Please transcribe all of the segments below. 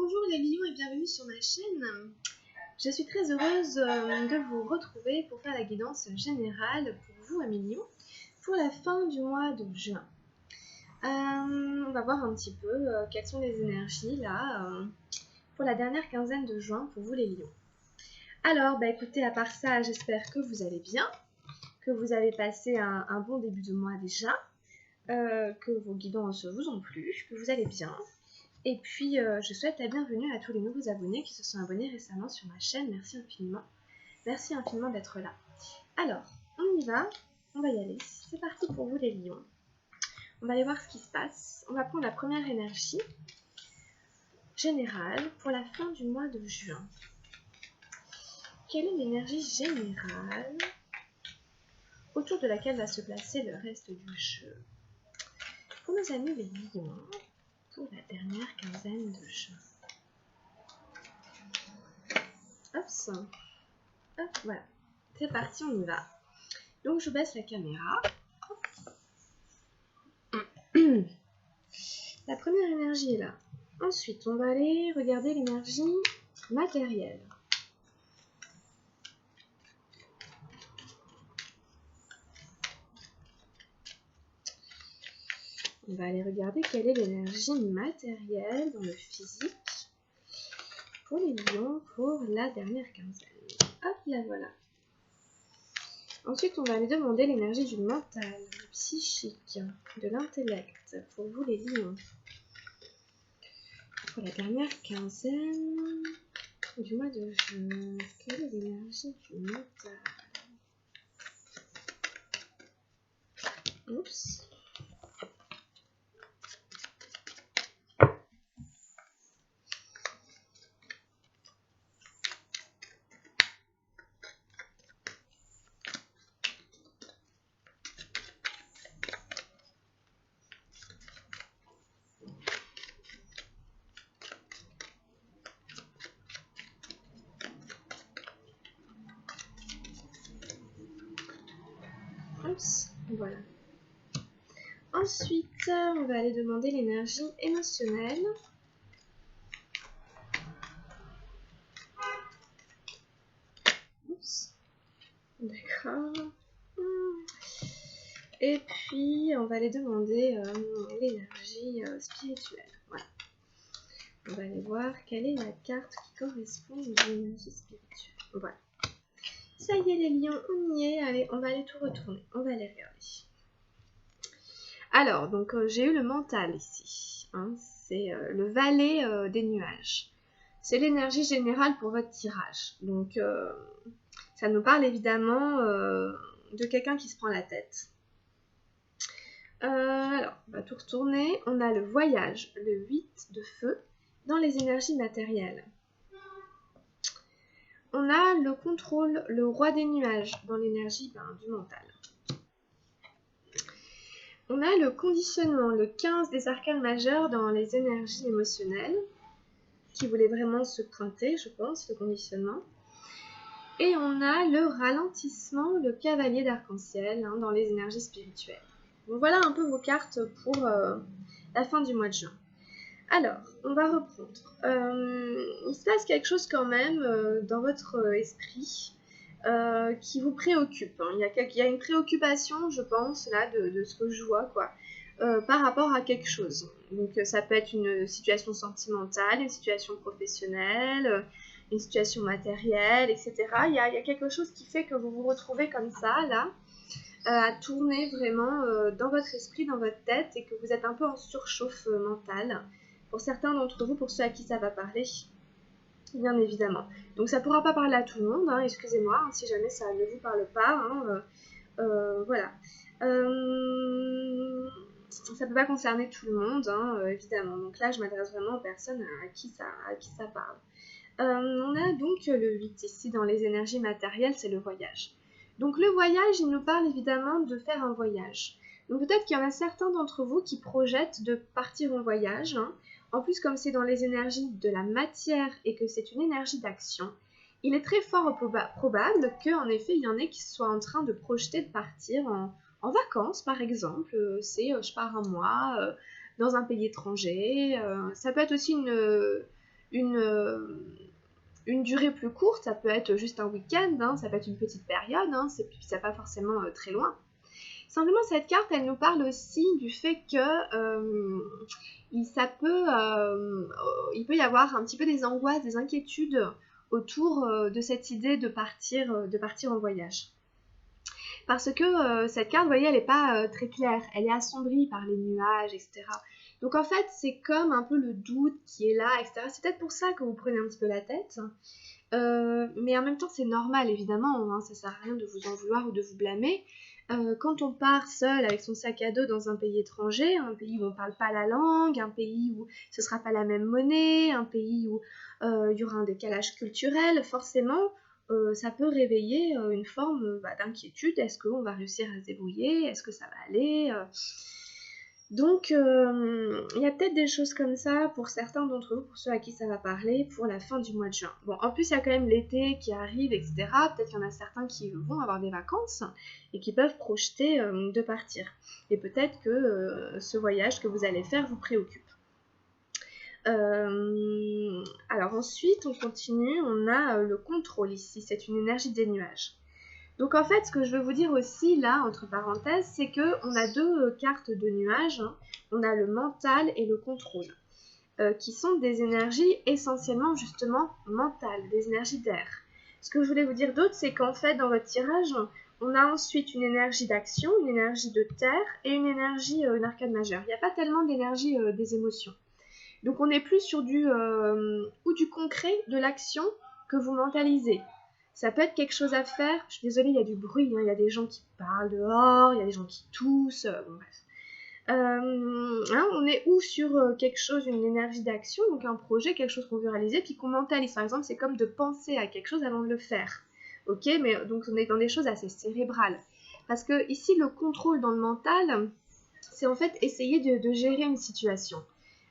Bonjour les lions et bienvenue sur ma chaîne. Je suis très heureuse de vous retrouver pour faire la guidance générale pour vous, amis lions, pour la fin du mois de juin. On va voir un petit peu quelles sont les énergies là pour la dernière quinzaine de juin pour vous les lions. Alors, écoutez, à part ça, j'espère que vous allez bien, que vous avez passé un bon début de mois déjà, que vos guidances vous ont plu, que vous allez bien. Et puis, je souhaite la bienvenue à tous les nouveaux abonnés qui se sont abonnés récemment sur ma chaîne. Merci infiniment. Merci infiniment d'être là. Alors, on y va. On va y aller. C'est parti pour vous les lions. On va aller voir ce qui se passe. On va prendre la première énergie générale pour la fin du mois de juin. Quelle est l'énergie générale autour de laquelle va se placer le reste du jeu pour nos amis les lions pour la dernière quinzaine de juin? Hop, hop, voilà. C'est parti, on y va. Donc je baisse la caméra. La première énergie est là. Ensuite, on va aller regarder l'énergie matérielle. On va aller regarder quelle est l'énergie matérielle dans le physique pour les lions pour la dernière quinzaine. Hop, la voilà. Ensuite, on va aller demander l'énergie du mental, du psychique, de l'intellect pour vous les lions. Pour la dernière quinzaine du mois de juin, quelle est l'énergie du mental? Oups. Voilà. Ensuite, on va aller demander l'énergie émotionnelle. Oups. D'accord. Et puis, on va aller demander l'énergie spirituelle. Voilà. On va aller voir quelle est la carte qui correspond aux énergies spirituelles. Voilà. Ça y est les lions, on y est. Allez, on va aller tout retourner. On va aller regarder. Alors, donc j'ai eu le mental ici. Hein, c'est le valet des nuages. C'est l'énergie générale pour votre tirage. Donc, ça nous parle évidemment de quelqu'un qui se prend la tête. Alors, on va tout retourner. On a le voyage, le 8 de feu, dans les énergies matérielles. On a le contrôle, le roi des nuages, dans l'énergie du mental. On a le conditionnement, le 15 des arcanes majeurs dans les énergies émotionnelles, qui voulait vraiment se pointer, je pense, le conditionnement. Et on a le ralentissement, le cavalier d'arc-en-ciel, dans les énergies spirituelles. Donc voilà un peu vos cartes pour la fin du mois de juin. Alors, on va reprendre. Il se passe quelque chose quand même dans votre esprit qui vous préoccupe. Hein. Il y a une préoccupation, je pense, là, de ce que je vois, quoi, par rapport à quelque chose. Donc, ça peut être une situation sentimentale, une situation professionnelle, une situation matérielle, etc. Il y a quelque chose qui fait que vous vous retrouvez comme ça, là, à tourner vraiment dans votre esprit, dans votre tête, et que vous êtes un peu en surchauffe mentale. Pour certains d'entre vous, pour ceux à qui ça va parler, bien évidemment. Donc ça ne pourra pas parler à tout le monde, hein, excusez-moi, hein, si jamais ça ne vous parle pas. Hein, voilà. Ça ne peut pas concerner tout le monde, hein, évidemment. Donc là, je m'adresse vraiment aux personnes à qui ça parle. On a donc le 8 ici dans les énergies matérielles, c'est le voyage. Donc le voyage, il nous parle évidemment de faire un voyage. Donc peut-être qu'il y en a certains d'entre vous qui projettent de partir en voyage. Hein. En plus, comme c'est dans les énergies de la matière et que c'est une énergie d'action, il est très fort probable qu'en effet, il y en ait qui soient en train de projeter de partir en vacances, par exemple. Je pars un mois dans un pays étranger. Ça peut être aussi une durée plus courte, ça peut être juste un week-end, hein, ça peut être une petite période, hein, c'est pas forcément très loin. Simplement, cette carte, elle nous parle aussi du fait que il peut y avoir un petit peu des angoisses, des inquiétudes autour de cette idée de partir en voyage. Parce que cette carte, vous voyez, elle n'est pas très claire, elle est assombrie par les nuages, etc. Donc en fait, c'est comme un peu le doute qui est là, etc. C'est peut-être pour ça que vous prenez un petit peu la tête. Mais en même temps, c'est normal, évidemment, hein, ça sert à rien de vous en vouloir ou de vous blâmer. Quand on part seul avec son sac à dos dans un pays étranger, un pays où on ne parle pas la langue, un pays où ce ne sera pas la même monnaie, un pays où il y aura un décalage culturel, forcément, ça peut réveiller une forme d'inquiétude. Est-ce qu'on va réussir à se débrouiller? Est-ce que ça va aller? Donc, il y a peut-être des choses comme ça pour certains d'entre vous, pour ceux à qui ça va parler, pour la fin du mois de juin. Bon, en plus, il y a quand même l'été qui arrive, etc. Peut-être qu'il y en a certains qui vont avoir des vacances et qui peuvent projeter de partir. Et peut-être que ce voyage que vous allez faire vous préoccupe. Alors ensuite, on continue, on a le contrôle ici, c'est une énergie des nuages. Donc en fait, ce que je veux vous dire aussi là, entre parenthèses, c'est qu'on a deux cartes de nuages. Hein. On a le mental et le contrôle, qui sont des énergies essentiellement justement mentales, des énergies d'air. Ce que je voulais vous dire d'autre, c'est qu'en fait, dans votre tirage, on a ensuite une énergie d'action, une énergie de terre et une énergie, une arcane majeure. Il n'y a pas tellement d'énergie des émotions. Donc on est plus sur du concret, de l'action que vous mentalisez. Ça peut être quelque chose à faire. Je suis désolée, il y a du bruit, hein, il y a des gens qui parlent dehors, il y a des gens qui toussent, bon, bref. On est ou sur quelque chose, une énergie d'action, donc un projet, quelque chose qu'on veut réaliser, puis qu'on mentalise. Par exemple, c'est comme de penser à quelque chose avant de le faire. Ok, mais donc on est dans des choses assez cérébrales. Parce que ici, le contrôle dans le mental, c'est en fait essayer de gérer une situation.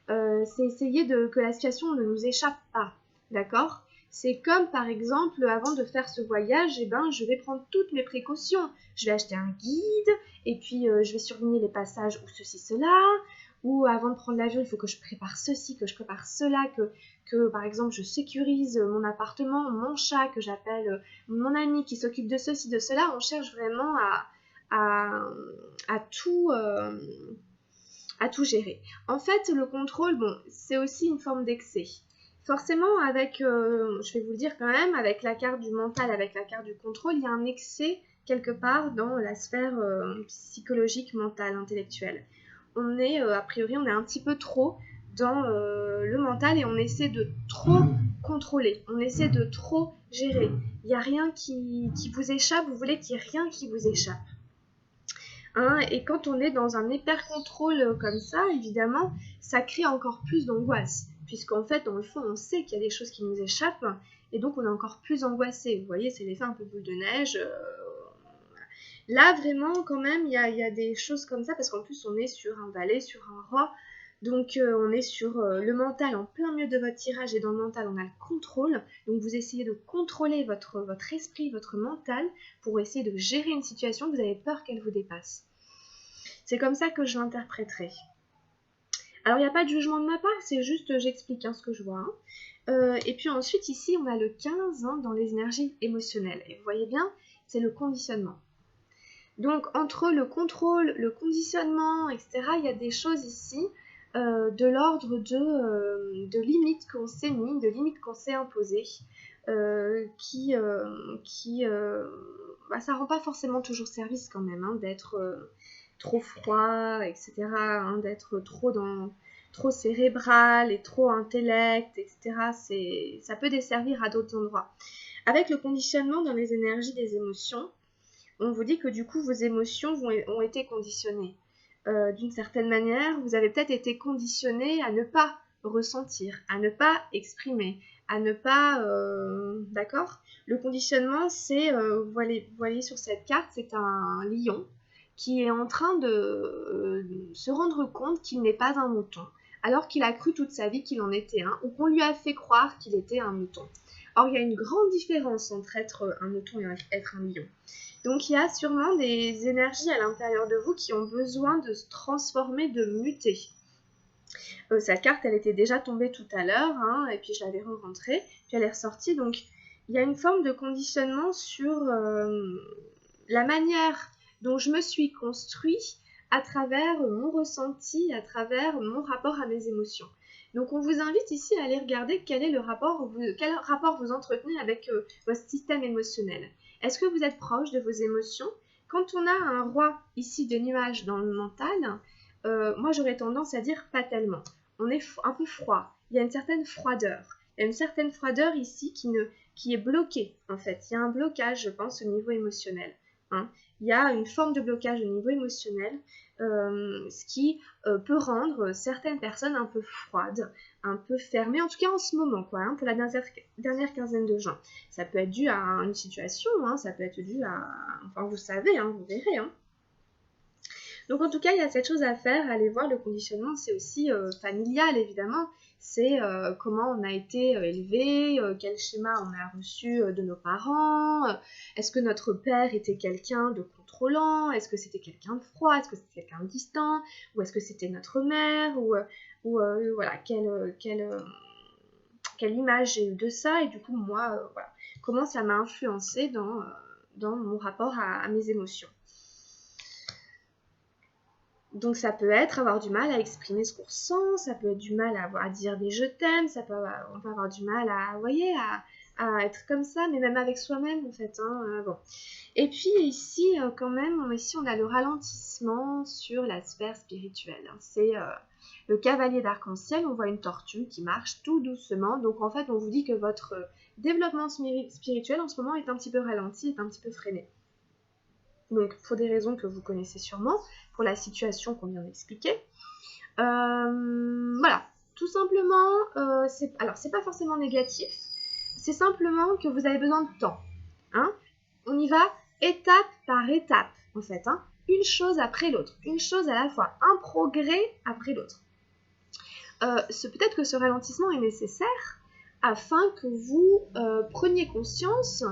C'est essayer que la situation ne nous échappe pas, d'accord? C'est comme par exemple, avant de faire ce voyage, je vais prendre toutes mes précautions. Je vais acheter un guide, et puis je vais surligner les passages ou ceci, cela. Ou avant de prendre l'avion, il faut que je prépare ceci, que je prépare cela, que par exemple je sécurise mon appartement, mon chat, que j'appelle mon ami qui s'occupe de ceci, de cela. On cherche vraiment à tout gérer. En fait, le contrôle, bon, c'est aussi une forme d'excès. Forcément, avec, je vais vous le dire quand même, avec la carte du mental, avec la carte du contrôle, il y a un excès quelque part dans la sphère psychologique, mentale, intellectuelle. On est, a priori, on est un petit peu trop dans le mental et on essaie de trop contrôler, on essaie de trop gérer. Il n'y a rien qui vous échappe, vous voulez qu'il n'y ait rien qui vous échappe. Hein, et quand on est dans un hyper-contrôle comme ça, évidemment, ça crée encore plus d'angoisse. Puisqu'en fait, dans le fond, on sait qu'il y a des choses qui nous échappent, et donc on est encore plus angoissé. Vous voyez, c'est l'effet un peu boule de neige. Là, vraiment, quand même, il y a des choses comme ça, parce qu'en plus, on est sur un valet, sur un roi. Donc, on est sur le mental, en plein milieu de votre tirage, et dans le mental, on a le contrôle. Donc, vous essayez de contrôler votre esprit, votre mental, pour essayer de gérer une situation, vous avez peur qu'elle vous dépasse. C'est comme ça que je l'interpréterai. Alors, il n'y a pas de jugement de ma part, c'est juste, j'explique ce que je vois. Et puis ensuite, ici, on a le 15 dans les énergies émotionnelles. Et vous voyez bien, c'est le conditionnement. Donc, entre le contrôle, le conditionnement, etc., il y a des choses ici de l'ordre de limites qu'on s'est mis, de limites qu'on s'est imposées, ça rend pas forcément toujours service quand même, d'être trop froid, etc., d'être trop cérébral et trop intellect, etc., ça peut desservir à d'autres endroits. Avec le conditionnement dans les énergies des émotions, on vous dit que du coup vos émotions ont été conditionnées. D'une certaine manière, vous avez peut-être été conditionné à ne pas ressentir, à ne pas exprimer, à ne pas... d'accord? Le conditionnement, c'est, vous voyez sur cette carte, c'est un lion qui est en train de se rendre compte qu'il n'est pas un mouton, alors qu'il a cru toute sa vie qu'il en était un, ou qu'on lui a fait croire qu'il était un mouton. Or, il y a une grande différence entre être un mouton et être un lion. Donc, il y a sûrement des énergies à l'intérieur de vous qui ont besoin de se transformer, de muter. Cette carte, elle était déjà tombée tout à l'heure, hein, et puis je l'avais re-rentrée, puis elle est ressortie. Donc, il y a une forme de conditionnement sur la manière dont je me suis construit à travers mon ressenti, à travers mon rapport à mes émotions. Donc, on vous invite ici à aller regarder quel rapport vous entretenez avec votre système émotionnel. Est-ce que vous êtes proche de vos émotions? Quand on a un roi ici de nuages dans le mental, moi j'aurais tendance à dire pas tellement. On est un peu froid, il y a une certaine froideur. Il y a une certaine froideur ici qui est bloquée en fait. Il y a un blocage, je pense, au niveau émotionnel. Hein. Il y a une forme de blocage au niveau émotionnel, ce qui peut rendre certaines personnes un peu froides, un peu fermées, en tout cas en ce moment, quoi, hein, pour la dernière quinzaine de juin. Ça peut être dû à une situation, hein, ça peut être dû à... Enfin, vous savez, hein, vous verrez, hein. Donc en tout cas, il y a cette chose à faire, aller voir le conditionnement, c'est aussi familial évidemment, c'est comment on a été élevé, quel schéma on a reçu de nos parents, est-ce que notre père était quelqu'un de contrôlant, est-ce que c'était quelqu'un de froid, est-ce que c'était quelqu'un de distant, ou est-ce que c'était notre mère, ou voilà, quelle image j'ai eu de ça, et du coup moi, voilà, comment ça m'a influencé dans mon rapport à mes émotions. Donc ça peut être avoir du mal à exprimer ce qu'on ressent, ça peut être du mal à dire des je t'aime, on peut avoir du mal à être comme ça, mais même avec soi-même en fait. Hein, bon. Et puis ici, quand même, ici on a le ralentissement sur la sphère spirituelle. Hein. C'est le cavalier d'arc-en-ciel, on voit une tortue qui marche tout doucement. Donc en fait, on vous dit que votre développement spirituel en ce moment est un petit peu ralenti, est un petit peu freiné. Donc pour des raisons que vous connaissez sûrement, pour la situation qu'on vient d'expliquer. Voilà, tout simplement, alors c'est pas forcément négatif, c'est simplement que vous avez besoin de temps. Hein. On y va étape par étape, en fait, hein, une chose après l'autre, une chose à la fois, un progrès après l'autre. Peut-être que ce ralentissement est nécessaire afin que vous preniez conscience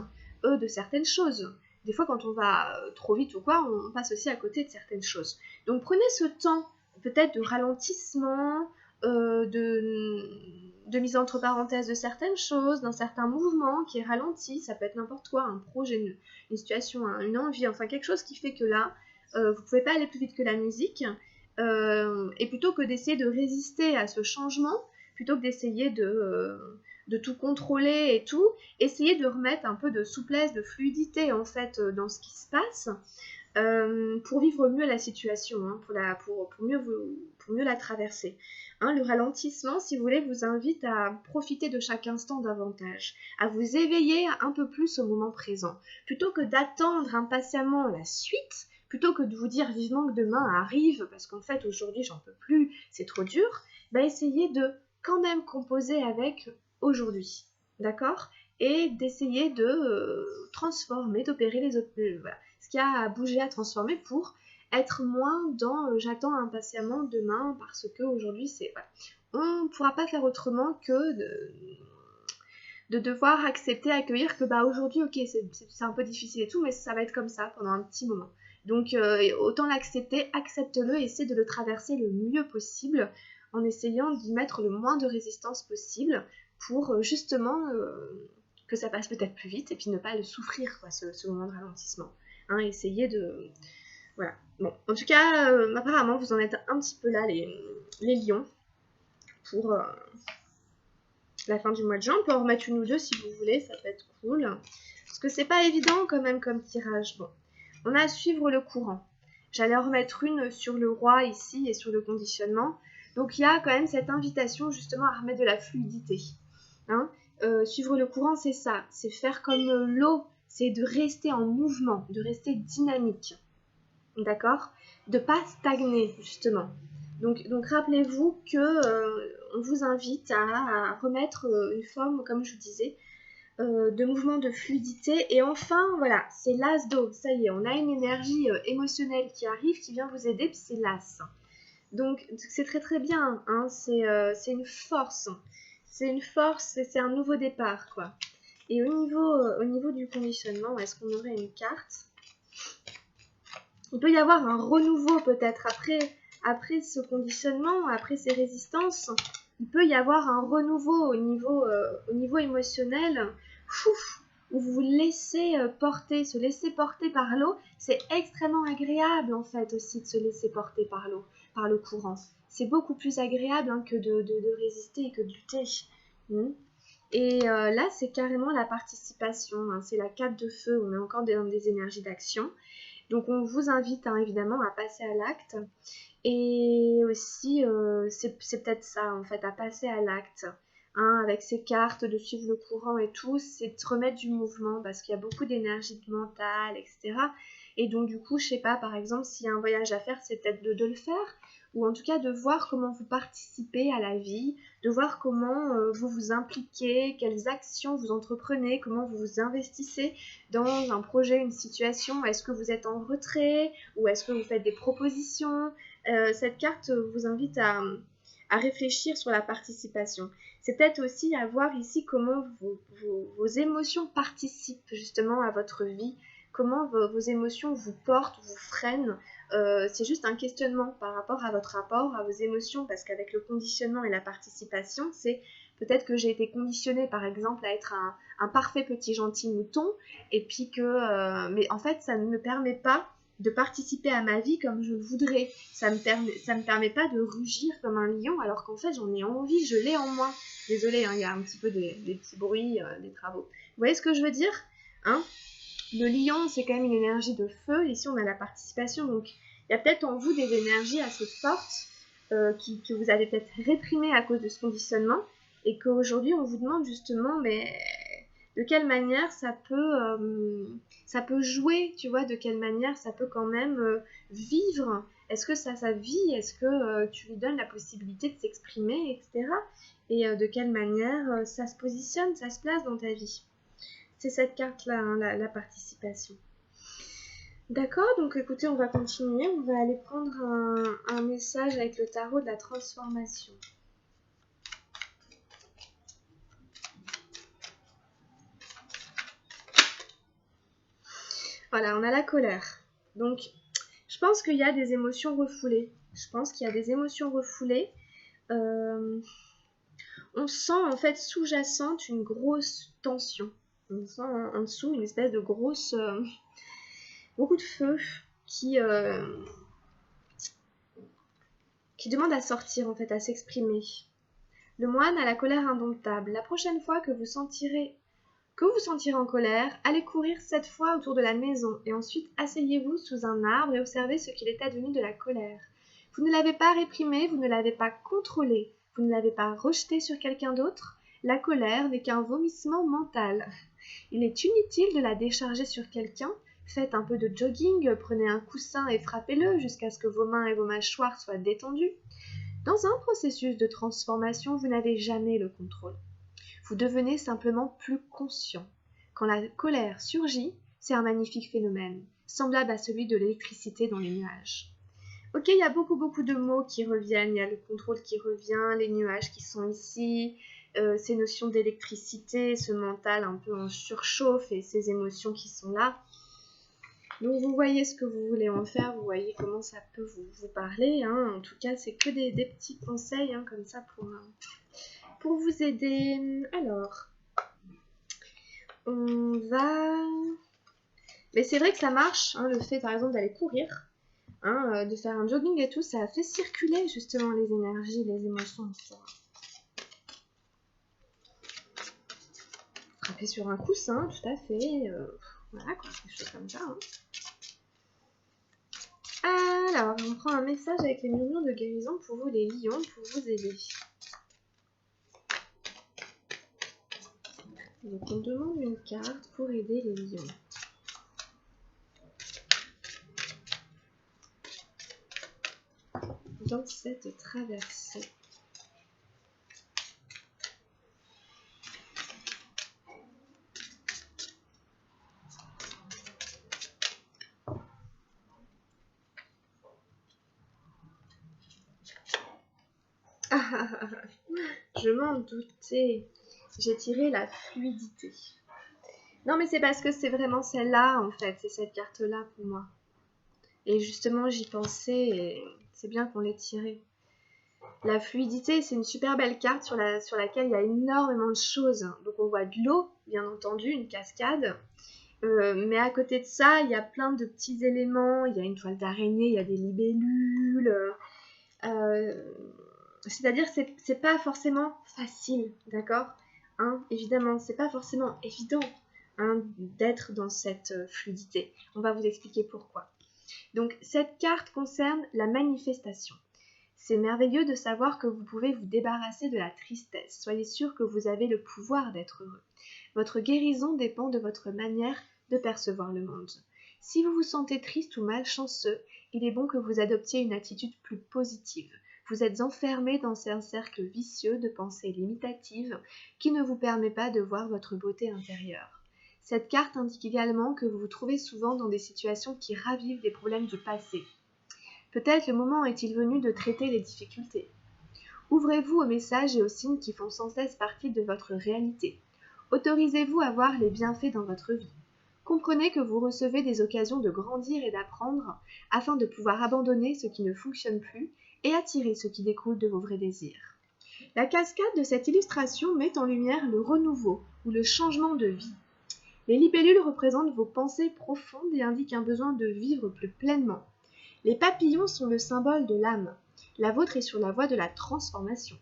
de certaines choses. Des fois, quand on va trop vite ou quoi, on passe aussi à côté de certaines choses. Donc, prenez ce temps, peut-être de ralentissement, de mise entre parenthèses de certaines choses, d'un certain mouvement qui est ralenti. Ça peut être n'importe quoi, un projet, une situation, une envie, enfin quelque chose qui fait que là, vous ne pouvez pas aller plus vite que la musique. Et plutôt que d'essayer de résister à ce changement, plutôt que d'essayer de tout contrôler et tout, essayer de remettre un peu de souplesse, de fluidité en fait dans ce qui se passe pour vivre mieux la situation, hein, pour mieux la traverser. Hein, le ralentissement, si vous voulez, vous invite à profiter de chaque instant davantage, à vous éveiller un peu plus au moment présent. Plutôt que d'attendre impatiemment la suite, plutôt que de vous dire vivement que demain arrive, parce qu'en fait aujourd'hui j'en peux plus, c'est trop dur, bah essayez de quand même composer avec aujourd'hui, d'accord? Et d'essayer de transformer, d'opérer les autres, voilà, ce qu'il y a à bouger, à transformer pour être moins dans j'attends impatiemment demain parce que aujourd'hui c'est... Voilà. On ne pourra pas faire autrement que de devoir accepter, accueillir que bah aujourd'hui ok c'est un peu difficile et tout, mais ça va être comme ça pendant un petit moment. Donc autant l'accepter, accepte-le, essaie de le traverser le mieux possible en essayant d'y mettre le moins de résistance possible pour justement que ça passe peut-être plus vite et puis ne pas le souffrir quoi, ce moment de ralentissement. Hein, essayer de... Voilà. Bon, en tout cas, apparemment vous en êtes un petit peu là les lions pour la fin du mois de juin. On peut en remettre une ou deux si vous voulez, ça peut être cool. Parce que c'est pas évident quand même comme tirage. Bon, on a à suivre le courant. J'allais en remettre une sur le roi ici et sur le conditionnement. Donc il y a quand même cette invitation justement à remettre de la fluidité. Hein, suivre le courant, c'est ça. C'est faire comme l'eau. C'est de rester en mouvement, de rester dynamique. D'accord? De pas stagner justement. Donc rappelez-vous que on vous invite à remettre une forme, comme je vous disais, de mouvement de fluidité. Et enfin, voilà, c'est l'as d'eau. Ça y est, on a une énergie émotionnelle qui arrive, qui vient vous aider, puis c'est l'as. Donc c'est très très bien, hein, c'est une force. C'est une force, c'est un nouveau départ, quoi. Et au niveau du conditionnement, est-ce qu'on aurait une carte? Il peut y avoir un renouveau peut-être après ce conditionnement, après ces résistances, il peut y avoir un renouveau au niveau émotionnel, où vous vous laissez porter, se laisser porter par l'eau. C'est extrêmement agréable en fait aussi de se laisser porter par l'eau, par le courant. C'est beaucoup plus agréable que de résister et que de lutter. Et là, c'est carrément la participation, c'est la 4 de feu, on est encore dans des énergies d'action. Donc on vous invite évidemment à passer à l'acte. Et aussi, c'est peut-être ça en fait, à passer à l'acte. Avec ces cartes, de suivre le courant et tout, c'est de remettre du mouvement parce qu'il y a beaucoup d'énergie mentale, etc. Et donc du coup, je sais pas, par exemple, s'il y a un voyage à faire, c'est peut-être de le faire, ou en tout cas de voir comment vous participez à la vie, de voir comment vous vous impliquez, quelles actions vous entreprenez, comment vous vous investissez dans un projet, une situation. Est-ce que vous êtes en retrait ou est-ce que vous faites des propositions? Cette carte vous invite à réfléchir sur la participation. C'est peut-être aussi à voir ici comment vos émotions participent justement à votre vie, comment vos émotions vous portent, vous freinent. C'est juste un questionnement par rapport à votre rapport à vos émotions, parce qu'avec le conditionnement et la participation, c'est peut-être que j'ai été conditionnée par exemple à être un parfait petit gentil mouton, et puis que mais en fait ça ne me permet pas de participer à ma vie comme je le voudrais. Ça me permet pas de rugir comme un lion, alors qu'en fait j'en ai envie, je l'ai en moi. Désolée, il y a un petit peu des petits bruits, des travaux. Vous voyez ce que je veux dire, Le lion, c'est quand même une énergie de feu. Ici, on a la participation. Donc, il y a peut-être en vous des énergies assez fortes que vous avez peut-être réprimées à cause de ce conditionnement. Et qu'aujourd'hui, on vous demande justement, mais de quelle manière ça peut jouer, tu vois, de quelle manière ça peut quand même vivre. Est-ce que ça vit? Est-ce que tu lui donnes la possibilité de s'exprimer, etc. Et de quelle manière ça se positionne, ça se place dans ta vie. C'est cette carte-là, la participation. D'accord, donc écoutez, on va continuer. On va aller prendre un message avec le tarot de la transformation. Voilà, on a la colère. Donc, je pense qu'il y a des émotions refoulées. On sent en fait sous-jacente une grosse tension. On sent en dessous une espèce de grosse... beaucoup de feu qui demande à sortir, en fait, à s'exprimer. Le moine a la colère indomptable. La prochaine fois que vous sentirez en colère, allez courir 7 fois autour de la maison et ensuite asseyez-vous sous un arbre et observez ce qu'il est advenu de la colère. Vous ne l'avez pas réprimée, vous ne l'avez pas contrôlée, vous ne l'avez pas rejetée sur quelqu'un d'autre. La colère n'est qu'un vomissement mental. Il est inutile de la décharger sur quelqu'un. Faites un peu de jogging, prenez un coussin et frappez-le jusqu'à ce que vos mains et vos mâchoires soient détendues. Dans un processus de transformation, vous n'avez jamais le contrôle. Vous devenez simplement plus conscient. Quand la colère surgit, c'est un magnifique phénomène, semblable à celui de l'électricité dans les nuages. Ok, il y a beaucoup de mots qui reviennent, il y a le contrôle qui revient, les nuages qui sont ici, ces notions d'électricité, ce mental un peu en surchauffe et ces émotions qui sont là. Donc vous voyez ce que vous voulez en faire, vous voyez comment ça peut vous parler. En tout cas, c'est que des petits conseils comme ça pour vous aider. Alors, on va... Mais c'est vrai que ça marche, le fait par exemple d'aller courir, de faire un jogging et tout, ça fait circuler justement les énergies, les émotions. Frapper sur un coussin, tout à fait. Voilà, quoi, des choses comme ça. Alors, on prend un message avec les murmures de guérison pour vous les lions, pour vous aider. Donc on demande une carte pour aider les lions. Dans cette traversée. Je m'en doutais. J'ai tiré la fluidité. Non, mais c'est parce que c'est vraiment celle-là, en fait. C'est cette carte-là pour moi. Et justement, j'y pensais et C'est bien qu'on l'ait tiré. La fluidité, c'est une super belle carte sur laquelle il y a énormément de choses. Donc on voit de l'eau, bien entendu, une cascade. Mais à côté de ça, il y a plein de petits éléments. Il y a une toile d'araignée, il y a des libellules. C'est-à-dire que c'est pas forcément facile, d'accord, hein, évidemment, c'est pas forcément évident, hein, d'être dans cette fluidité. On va vous expliquer pourquoi. Donc, cette carte concerne la manifestation. C'est merveilleux de savoir que vous pouvez vous débarrasser de la tristesse. Soyez sûr que vous avez le pouvoir d'être heureux. Votre guérison dépend de votre manière de percevoir le monde. Si vous vous sentez triste ou malchanceux, il est bon que vous adoptiez une attitude plus positive. Vous êtes enfermé dans un cercle vicieux de pensées limitatives qui ne vous permet pas de voir votre beauté intérieure. Cette carte indique également que vous vous trouvez souvent dans des situations qui ravivent des problèmes du passé. Peut-être le moment est-il venu de traiter les difficultés. Ouvrez-vous aux messages et aux signes qui font sans cesse partie de votre réalité. Autorisez-vous à voir les bienfaits dans votre vie. Comprenez que vous recevez des occasions de grandir et d'apprendre afin de pouvoir abandonner ce qui ne fonctionne plus et attirer ce qui découle de vos vrais désirs. La cascade de cette illustration met en lumière le renouveau ou le changement de vie. Les libellules représentent vos pensées profondes et indiquent un besoin de vivre plus pleinement. Les papillons sont le symbole de l'âme. La vôtre est sur la voie de la transformation.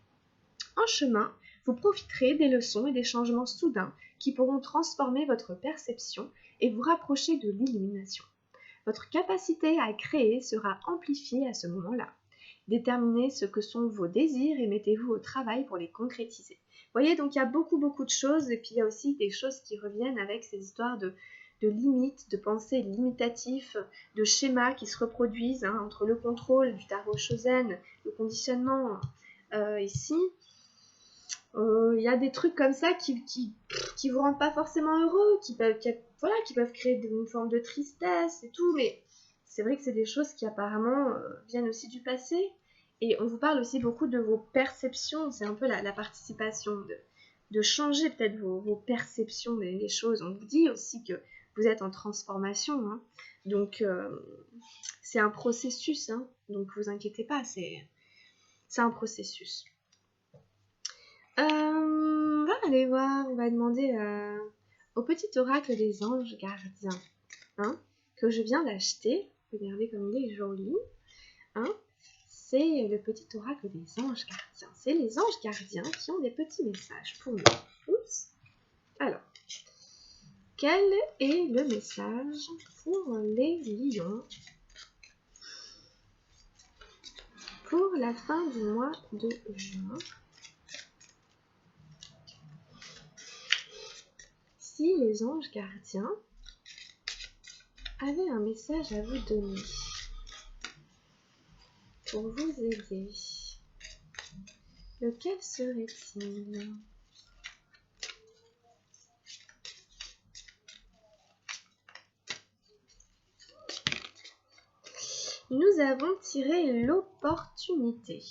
En chemin, vous profiterez des leçons et des changements soudains qui pourront transformer votre perception et vous rapprocher de l'illumination. Votre capacité à créer sera amplifiée à ce moment-là. Déterminez ce que sont vos désirs et mettez-vous au travail pour les concrétiser. Vous voyez, donc il y a beaucoup de choses, et puis il y a aussi des choses qui reviennent avec ces histoires de limites, de pensées limitatives, de schémas qui se reproduisent, hein, entre le contrôle du tarot Chosen, le conditionnement ici. Il y a des trucs comme ça qui vous rendent pas forcément heureux, qui peuvent créer une forme de tristesse et tout, mais c'est vrai que c'est des choses qui apparemment viennent aussi du passé. Et on vous parle aussi beaucoup de vos perceptions, c'est un peu la participation, de changer peut-être vos perceptions des choses. On vous dit aussi que vous êtes en transformation, hein. Donc c'est un processus, hein. Donc vous inquiétez pas, c'est un processus. On va aller voir, on va demander au petit oracle des anges gardiens, hein, que je viens d'acheter. Regardez comme il est joli, hein. C'est le petit oracle des anges gardiens. C'est les anges gardiens qui ont des petits messages pour nous. Oups. Alors, quel est le message pour les lions pour la fin du mois de juin? Si les anges gardiens avaient un message à vous donner pour vous aider, lequel serait-il? Nous avons tiré l'opportunité.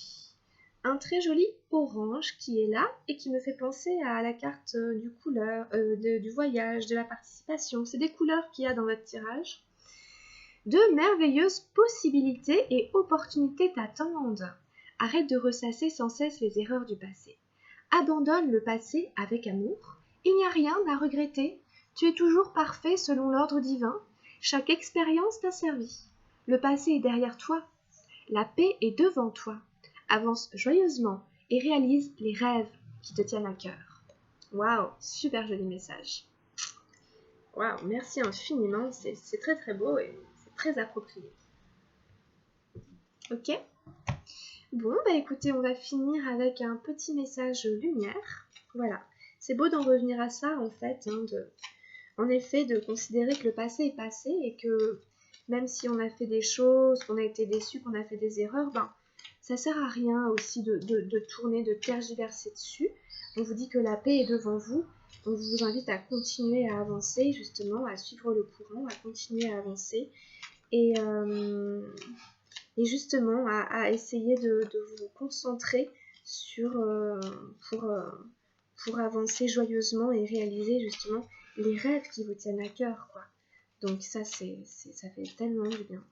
Un très joli orange qui est là et qui me fait penser à la carte du voyage, de la participation. C'est des couleurs qu'il y a dans votre tirage. De merveilleuses possibilités et opportunités t'attendent. Arrête de ressasser sans cesse les erreurs du passé. Abandonne le passé avec amour. Il n'y a rien à regretter. Tu es toujours parfait selon l'ordre divin. Chaque expérience t'a servi. Le passé est derrière toi. La paix est devant toi. Avance joyeusement et réalise les rêves qui te tiennent à cœur. Waouh, super joli message. Waouh, merci infiniment, c'est très très beau et c'est très approprié. Ok. Bon, bah écoutez, on va finir avec un petit message lumière. Voilà, c'est beau d'en revenir à ça en fait, hein, en effet de considérer que le passé est passé et que même si on a fait des choses, qu'on a été déçu, qu'on a fait des erreurs, ben ça sert à rien aussi de tourner, de tergiverser dessus. On vous dit que la paix est devant vous. On vous invite à continuer à avancer, justement, à suivre le courant, à continuer à avancer. Et justement, à essayer de vous concentrer sur, pour avancer joyeusement et réaliser justement les rêves qui vous tiennent à cœur, quoi. Donc ça, ça fait tellement du bien.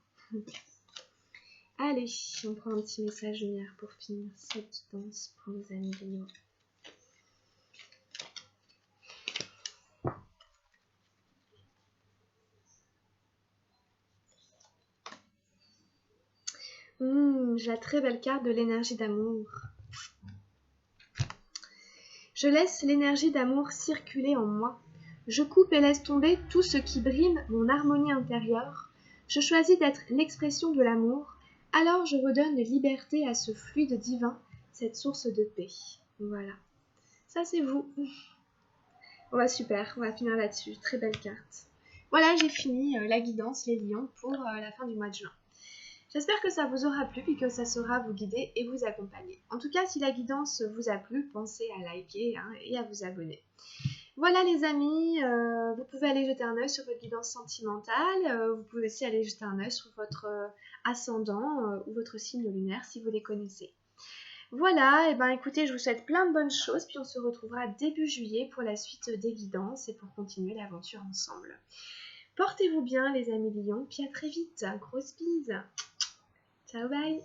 Allez, on prend un petit message lumière pour finir cette danse pour nos amis Lions. J'ai la très belle carte de l'énergie d'amour. Je laisse l'énergie d'amour circuler en moi. Je coupe et laisse tomber tout ce qui brime mon harmonie intérieure. Je choisis d'être l'expression de l'amour. Alors je redonne liberté à ce fluide divin, cette source de paix. Voilà. Ça c'est vous. On va super, on va finir là-dessus. Très belle carte. Voilà, j'ai fini la guidance, les lions, pour la fin du mois de juin. J'espère que ça vous aura plu et que ça saura vous guider et vous accompagner. En tout cas, si la guidance vous a plu, pensez à liker et à vous abonner. Voilà les amis, vous pouvez aller jeter un œil sur votre guidance sentimentale, vous pouvez aussi aller jeter un œil sur votre ascendant ou votre signe lunaire si vous les connaissez. Voilà, et ben écoutez, je vous souhaite plein de bonnes choses, puis on se retrouvera début juillet pour la suite des guidances et pour continuer l'aventure ensemble. Portez-vous bien les amis lions, puis à très vite, grosse bise. Ciao, bye.